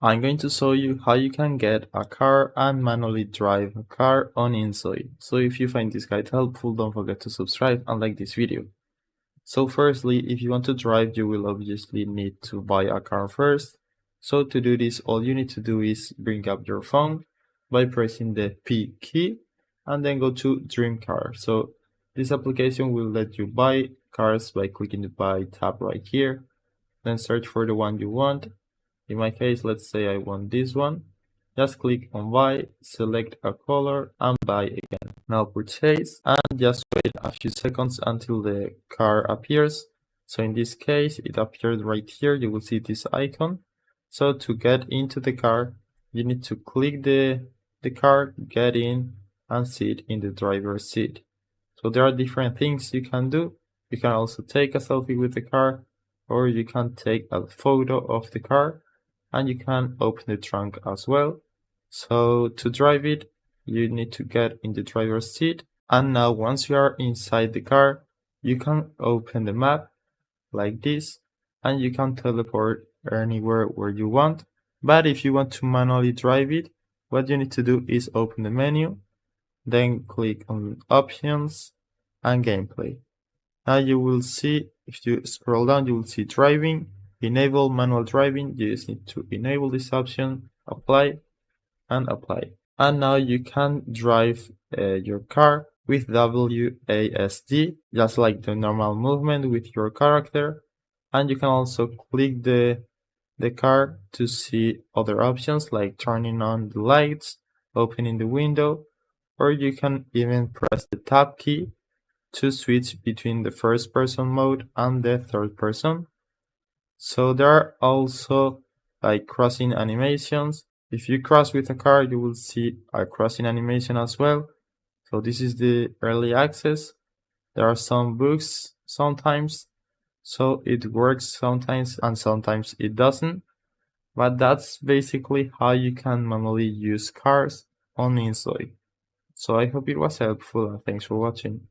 I'm going to show you how you can get a car and manually drive a car on inZOI. So if you find this guide helpful, don't forget to subscribe and like this video. So firstly, if you want to drive, you will obviously need to buy a car first. So to do this, all you need to do is bring up your phone by pressing the P key and then go to Dream Car. So this application will let you buy cars by clicking the Buy tab right here. Then search for the one you want. In my case, let's say I want this one. Just click on buy, select a color and buy again. Now purchase and just wait a few seconds until the car appears. So in this case, it appeared right here. You will see this icon. So to get into the car, you need to click the car, get in and sit in the driver's seat. So there are different things you can do. You can also take a selfie with the car, or you can take a photo of the car, and you can open the trunk as well. So to drive it, you need to get in the driver's seat. And now once you are inside the car, you can open the map like this, and you can teleport anywhere where you want. But if you want to manually drive it, what you need to do is open the menu, then click on options and gameplay. Now you will see, if you scroll down, you will see driving, enable manual driving. You just need to enable this option, apply and apply. And now you can drive your car with WASD, just like the normal movement with your character. And you can also click the car to see other options like turning on the lights, opening the window, or you can even press the tab key to switch between the first person mode and the third person. So there are also like crossing animations. If you cross with a car, you will see a crossing animation as well. So this is the early access. There are some bugs sometimes, so it works sometimes and sometimes it doesn't. But that's basically how you can manually use cars on inZOI. So I hope it was helpful and thanks for watching.